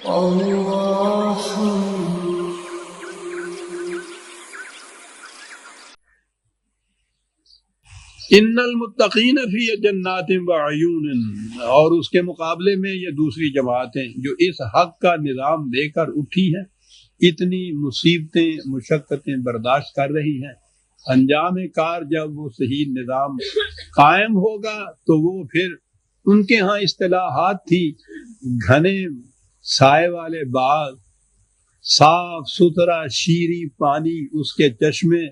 اللہ ان المتقین فی جنات وعیون، اور اس کے مقابلے میں یہ دوسری جماعتیں جو اس حق کا نظام لے کر اٹھی ہیں، اتنی مصیبتیں مشقتیں برداشت کر رہی ہیں، انجام کار جب وہ صحیح نظام قائم ہوگا تو وہ پھر ان کے ہاں اصطلاحات تھی گھنے سائے والے باغ، صاف ستھرا شیریں پانی، اس کے چشمے۔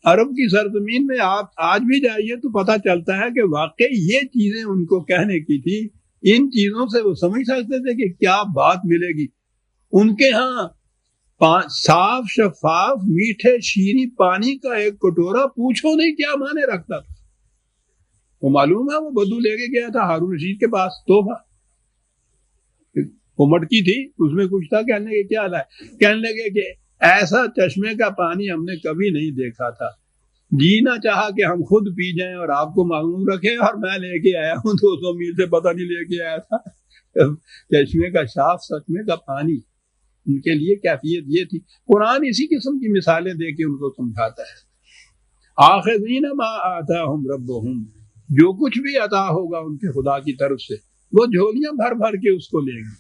عرب کی سرزمین میں آپ آج بھی جائیے تو پتہ چلتا ہے کہ واقعی یہ چیزیں ان کو کہنے کی تھی، ان چیزوں سے وہ سمجھ سکتے تھے کہ کیا بات ملے گی۔ ان کے ہاں صاف شفاف میٹھے شیریں پانی کا ایک کٹورا پوچھو نہیں کیا معنی رکھتا تھا۔ وہ معلوم ہے وہ بدو لے کے گیا تھا ہارون رشید کے پاس توحفہ، وہ مٹکی تھی اس میں کچھ تھا، کہنے کے کیا لائے، کہنے لگے کہ ایسا چشمے کا پانی ہم نے کبھی نہیں دیکھا تھا، جینا چاہا کہ ہم خود پی جائیں اور آپ کو معلوم رکھے، اور میں لے کے آیا ہوں 200 میل سے، پتہ نہیں لے کے آیا تھا چشمے کا صاف چشمے کا پانی۔ ان کے لیے کیفیت یہ تھی۔ قرآن اسی قسم کی مثالیں دے کے ان کو سمجھاتا ہے۔ آخذین ما آتاہم ربہم، جو کچھ بھی عطا ہوگا ان کے خدا کی طرف سے وہ جھولیاں بھر بھر کے اس کو لیں گے،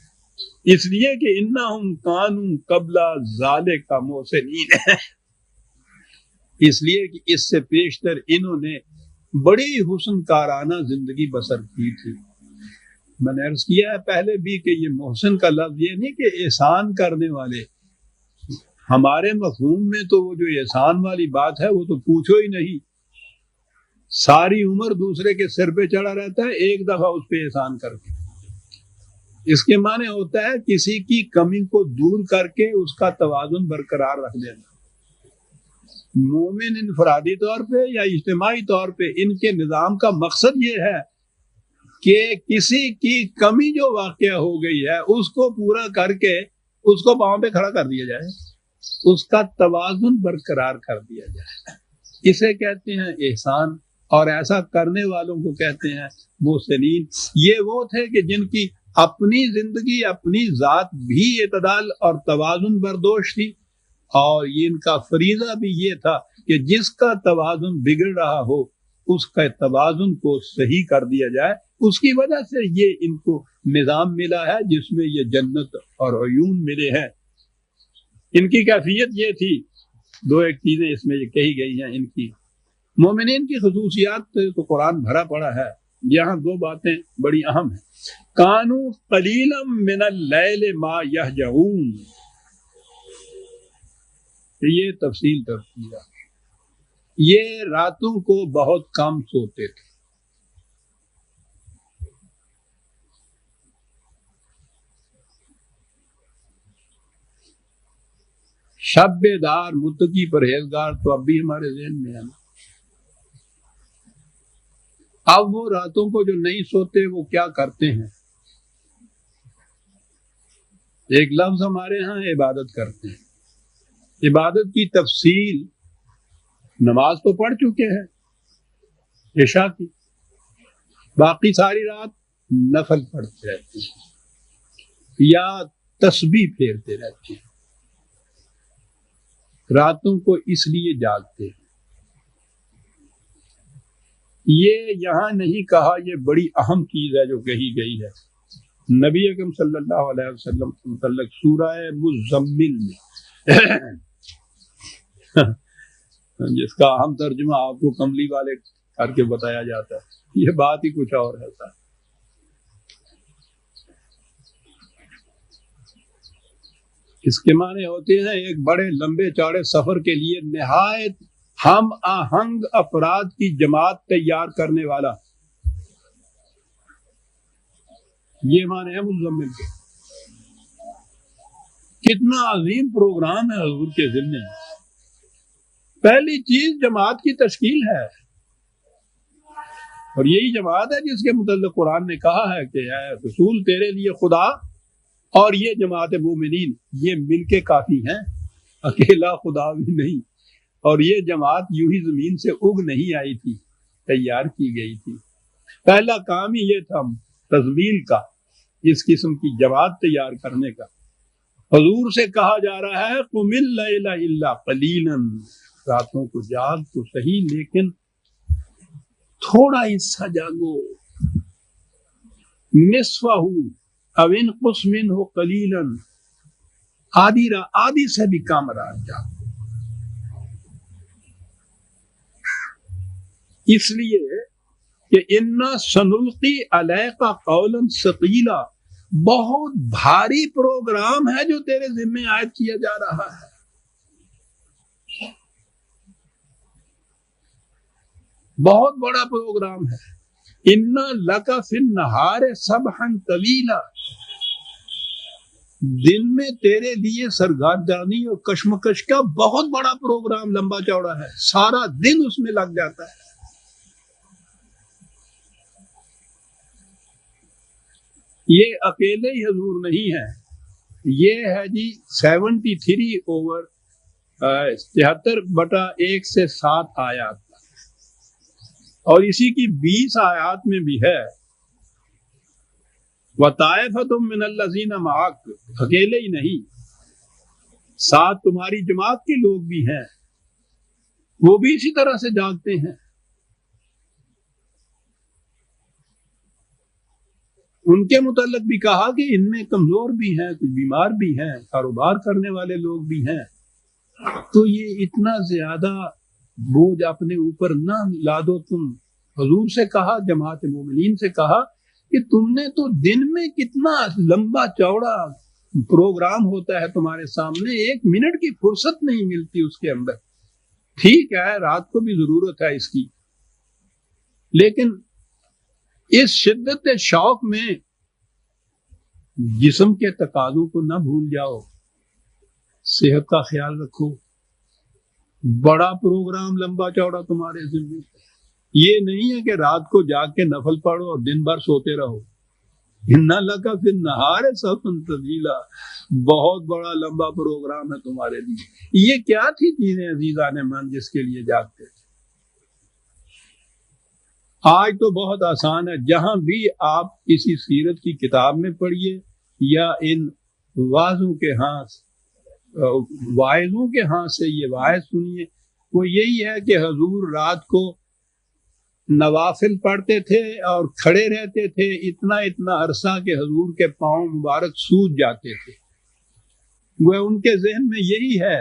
اس لیے کہ انہم کانوا قبل ذالک محسنین، اس لیے کہ اس سے پیشتر انہوں نے بڑی حسن کارانہ زندگی بسر کی تھی۔ میں نے عرض کیا ہے پہلے بھی کہ یہ محسن کا لفظ یہ نہیں کہ احسان کرنے والے، ہمارے مفہوم میں تو وہ جو احسان والی بات ہے وہ تو پوچھو ہی نہیں، ساری عمر دوسرے کے سر پہ چڑھا رہتا ہے، ایک دفعہ اس پہ احسان کر کے۔ اس کے معنی ہوتا ہے کسی کی کمی کو دور کر کے اس کا توازن برقرار رکھ دینا۔ مومن انفرادی طور پہ یا اجتماعی طور پہ ان کے نظام کا مقصد یہ ہے کہ کسی کی کمی جو واقع ہو گئی ہے اس کو پورا کر کے اس کو پاؤں پہ کھڑا کر دیا جائے، اس کا توازن برقرار کر دیا جائے، اسے کہتے ہیں احسان، اور ایسا کرنے والوں کو کہتے ہیں محسنین۔ یہ وہ تھے کہ جن کی اپنی زندگی اپنی ذات بھی اعتدال اور توازن بردوش تھی، اور یہ ان کا فریضہ بھی یہ تھا کہ جس کا توازن بگڑ رہا ہو اس کا توازن کو صحیح کر دیا جائے۔ اس کی وجہ سے یہ ان کو نظام ملا ہے جس میں یہ جنت اور عیون ملے ہیں۔ ان کی کیفیت یہ تھی، دو ایک چیزیں اس میں یہ کہی گئی ہیں ان کی۔ مومنین کی خصوصیات تو قرآن بھرا پڑا ہے، یہاں دو باتیں بڑی اہم ہیں۔ کانو قلیلا من اللیل ما یہجعون، یہ تفصیل ہے، یہ راتوں کو بہت کم سوتے تھے۔ شب بیدار متقی پرہیزگار تو اب بھی ہمارے ذہن میں ہے نا۔ اب وہ راتوں کو جو نہیں سوتے وہ کیا کرتے ہیں؟ ایک لفظ ہمارے ہاں عبادت کرتے ہیں۔ عبادت کی تفصیل، نماز تو پڑھ چکے ہیں عشاء کی، باقی ساری رات نفل پڑھتے رہتے ہیں یا تسبیح پھیرتے رہتے ہیں۔ راتوں کو اس لیے جاگتے ہیں۔ یہ یہاں نہیں کہا، یہ بڑی اہم چیز ہے جو کہی گئی ہے نبی اکرم صلی اللہ علیہ وسلم کے متعلق سورہ مزمل میں جس کا اہم ترجمہ آپ کو کملی والے کر کے بتایا جاتا ہے، یہ بات ہی کچھ اور ہے۔ اس کے معنی ہوتے ہیں ایک بڑے لمبے چوڑے سفر کے لیے نہایت ہم آہنگ افراد کی جماعت تیار کرنے والا، یہ معنی ہے مزمل کے۔ کتنا عظیم پروگرام ہے حضور کے ذمہ۔ پہلی چیز جماعت کی تشکیل ہے، اور یہی جماعت ہے جس کے متعلق قرآن نے کہا ہے کہ اے رسول تیرے لیے خدا اور یہ جماعت مومنین یہ مل کے کافی ہیں، اکیلا خدا بھی نہیں۔ اور یہ جماعت یوں ہی زمین سے اگ نہیں آئی تھی، تیار کی گئی تھی۔ پہلا کام ہی یہ تھا تزمیل کا، اس قسم کی جماعت تیار کرنے کا۔ حضور سے کہا جا رہا ہے قم اللیل الا قلیلا، راتوں کو جاگ تو صحیح لیکن تھوڑا حصہ جاگو، نصفہ او انقص منہ قلیلا، آدھی سے بھی کم رات جاگو۔ اس لیے کہ انا سنلقی علیک قولا ثقیلا، بہت بھاری پروگرام ہے جو تیرے ذمہ عائد کیا جا رہا ہے۔ بہت بڑا پروگرام ہے۔ انا لک فی النہار سبحا طویلا، دن میں تیرے لیے سرگردانی اور کشمکش کا بہت بڑا پروگرام لمبا چوڑا ہے، سارا دن اس میں لگ جاتا ہے۔ یہ اکیلے ہی حضور نہیں ہے، یہ ہے جی 73/73 سے 7 آیات، اور اسی کی 20 آیات میں بھی ہے وَطَائِفَةٌ مِّنَ الَّذِينَ مَعَكَ، اکیلے ہی نہیں، ساتھ تمہاری جماعت کے لوگ بھی ہیں، وہ بھی اسی طرح سے جاگتے ہیں۔ ان کے متعلق بھی کہا کہ ان میں کمزور بھی ہیں، کچھ بیمار بھی ہیں، کاروبار کرنے والے لوگ بھی ہیں، تو یہ اتنا زیادہ بوجھ اپنے اوپر نہ لادو تم۔ حضور سے کہا، جماعت مومنین سے کہا کہ تم نے تو دن میں کتنا لمبا چوڑا پروگرام ہوتا ہے تمہارے سامنے، 1 منٹ کی فرصت نہیں ملتی اس کے اندر۔ ٹھیک ہے رات کو بھی ضرورت ہے اس کی، لیکن اس شدت شوق میں جسم کے تقاضوں کو نہ بھول جاؤ، صحت کا خیال رکھو۔ بڑا پروگرام لمبا چوڑا تمہارے ذمہ، یہ نہیں ہے کہ رات کو جاگ کے نفل پڑھو اور دن بھر سوتے رہو۔ اِنَّ لَكَ فِي النَّهَارِ سَبْحًا طَوِيلًا، بہت بڑا لمبا پروگرام ہے تمہارے لیے۔ یہ کیا تھی چیزیں عزیزان من جس کے لیے جاگتے تھے؟ آج تو بہت آسان ہے، جہاں بھی آپ کسی سیرت کی کتاب میں پڑھیے یا ان واعظوں کے ہاں سے یہ واعظ سنیے، وہ یہی ہے کہ حضور رات کو نوافل پڑھتے تھے اور کھڑے رہتے تھے اتنا عرصہ کہ حضور کے پاؤں مبارک سوج جاتے تھے۔ وہ ان کے ذہن میں یہی ہے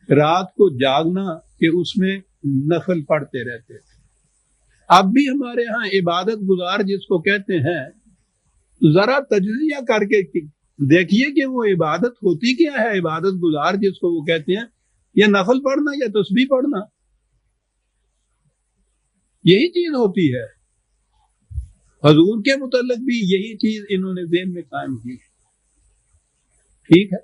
رات کو جاگنا کہ اس میں نفل پڑھتے رہتے تھے۔ اب بھی ہمارے ہاں عبادت گزار جس کو کہتے ہیں، ذرا تجزیہ کر کے دیکھیے کہ وہ عبادت ہوتی کیا ہے۔ عبادت گزار جس کو وہ کہتے ہیں، یا نفل پڑھنا یا تسبیح پڑھنا، یہی چیز ہوتی ہے۔ حضور کے متعلق بھی یہی چیز انہوں نے ذہن میں قائم کی۔ ٹھیک ہے،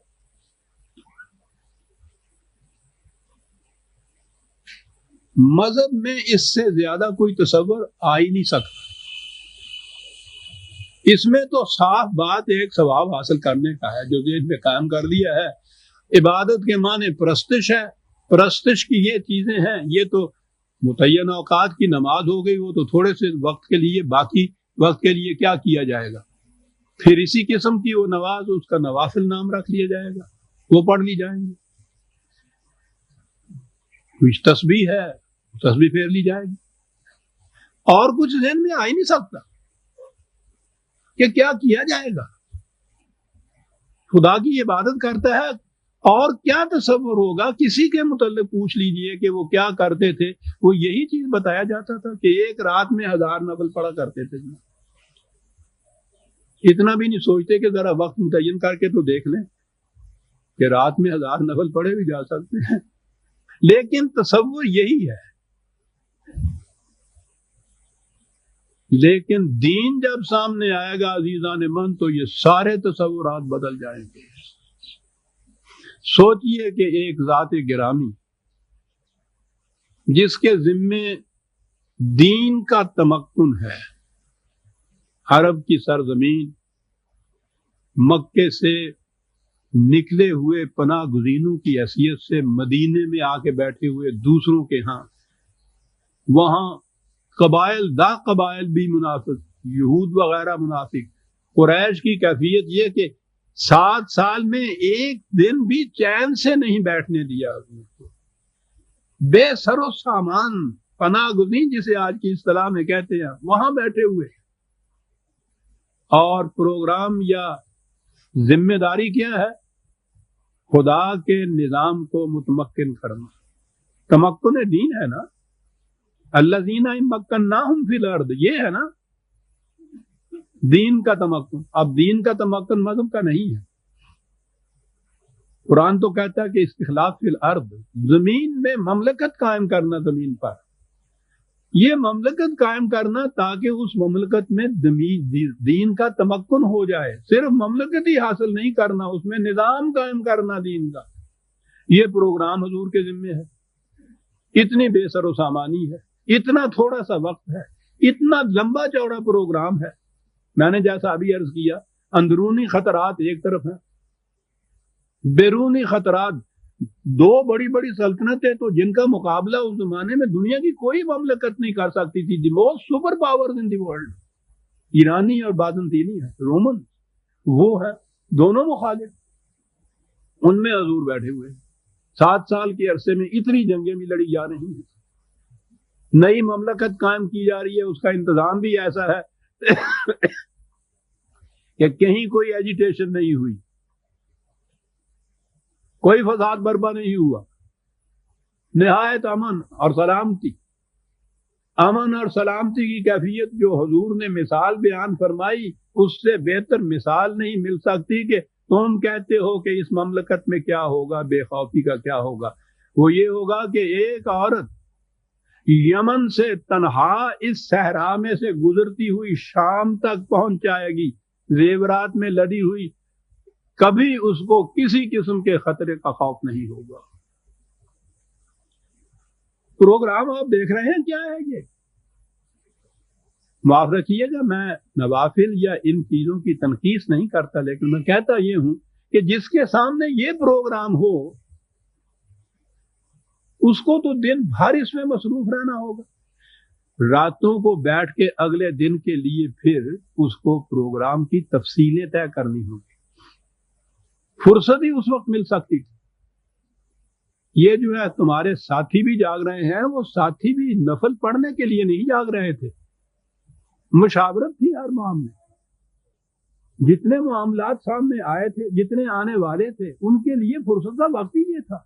مذہب میں اس سے زیادہ کوئی تصور آ ہی نہیں سکتا۔ اس میں تو صاف بات ایک ثواب حاصل کرنے کا ہے جو ذہن میں قائم کر دیا ہے۔ عبادت کے معنی پرستش ہے، پرستش کی یہ چیزیں ہیں، یہ تو متعین اوقات کی نماز ہو گئی، وہ تو تھوڑے سے وقت کے لیے، باقی وقت کے لیے کیا کیا جائے گا؟ پھر اسی قسم کی وہ نماز، اس کا نوافل نام رکھ لیا جائے گا، وہ پڑھ لی جائیں گی۔ کچھ تسبیح ہے، تسبیح پھیر لی جائے گی، اور کچھ ذہن میں آ ہی نہیں سکتا کہ کیا کیا جائے گا۔ خدا کی عبادت کرتا ہے اور کیا تصور ہوگا؟ کسی کے متعلق پوچھ لیجئے کہ وہ کیا کرتے تھے، وہ یہی چیز بتایا جاتا تھا کہ ایک رات میں 1000 نفل پڑھا کرتے تھے۔ اتنا بھی نہیں سوچتے کہ ذرا وقت متعین کر کے تو دیکھ لیں کہ رات میں 1000 نفل پڑھے بھی جا سکتے ہیں، لیکن تصور یہی ہے۔ لیکن دین جب سامنے آئے گا عزیزان من تو یہ سارے تصورات بدل جائیں گے۔ سوچئے کہ ایک ذات گرامی جس کے ذمے دین کا تمکن ہے، عرب کی سرزمین، مکے سے نکلے ہوئے پناہ گزینوں کی حیثیت سے مدینے میں آ کے بیٹھے ہوئے دوسروں کے ہاں، وہاں قبائل بھی منافق، یہود وغیرہ منافق، قریش کی کیفیت یہ کہ 7 سال میں ایک دن بھی چین سے نہیں بیٹھنے دیا حضور کو، بے سر و سامان، پناہ گزین جسے آج کی اصطلاح میں کہتے ہیں، وہاں بیٹھے ہوئے. اور پروگرام یا ذمہ داری کیا ہے؟ خدا کے نظام کو متمکن کرنا. تمکن دین ہے نا، الذین مکناہم فی الارض، یہ ہے نا دین کا تمکن. اب دین کا تمکن مذہب کا نہیں ہے. قرآن تو کہتا ہے کہ استخلاف فی الارض، زمین میں مملکت قائم کرنا، زمین پر یہ مملکت قائم کرنا تاکہ اس مملکت میں دین کا تمکن ہو جائے. صرف مملکت ہی حاصل نہیں کرنا، اس میں نظام قائم کرنا دین کا. یہ پروگرام حضور کے ذمے ہے. اتنی بے سر و سامانی ہے، اتنا تھوڑا سا وقت ہے، اتنا لمبا چوڑا پروگرام ہے. میں نے جیسا ابھی عرض کیا، اندرونی خطرات ایک طرف ہیں، بیرونی خطرات. 2 بڑی بڑی سلطنتیں تو جن کا مقابلہ اس زمانے میں دنیا کی کوئی مملکت نہیں کر سکتی تھی. The most super powers in the world, ایرانی اور بازنطینی ہے، رومن وہ ہے، دونوں مخالف. ان میں حضور بیٹھے ہوئے. 7 سال کے عرصے میں اتنی جنگیں بھی لڑی جا رہی ہیں، نئی مملکت قائم کی جا رہی ہے. اس کا انتظام بھی ایسا ہے کہ کہیں کوئی ایجیٹیشن نہیں ہوئی، کوئی فساد برپا نہیں ہوا. نہایت امن اور سلامتی. امن اور سلامتی کی کیفیت جو حضور نے مثال بیان فرمائی، اس سے بہتر مثال نہیں مل سکتی کہ تم کہتے ہو کہ اس مملکت میں کیا ہوگا، بے خوفی کا کیا ہوگا. وہ یہ ہوگا کہ ایک عورت یمن سے تنہا اس صحرا میں سے گزرتی ہوئی شام تک پہنچ جائے گی، زیورات میں لدی ہوئی، کبھی اس کو کسی قسم کے خطرے کا خوف نہیں ہوگا. پروگرام آپ دیکھ رہے ہیں کیا ہے یہ؟ معاف رکھیے گا، میں نوافل یا ان چیزوں کی تنقیص نہیں کرتا، لیکن میں کہتا یہ ہوں کہ جس کے سامنے یہ پروگرام ہو اس کو تو دن بھر اس میں مصروف رہنا ہوگا. راتوں کو بیٹھ کے اگلے دن کے لیے پھر اس کو پروگرام کی تفصیلیں طے کرنی ہوگی. فرصت ہی اس وقت مل سکتی تھی. یہ جو ہے تمہارے ساتھی بھی جاگ رہے ہیں، وہ ساتھی بھی نفل پڑھنے کے لیے نہیں جاگ رہے تھے. مشاورت تھی ہر معاملے. جتنے معاملات سامنے آئے تھے، جتنے آنے والے تھے، ان کے لیے فرصت کا وقت ہی یہ تھا.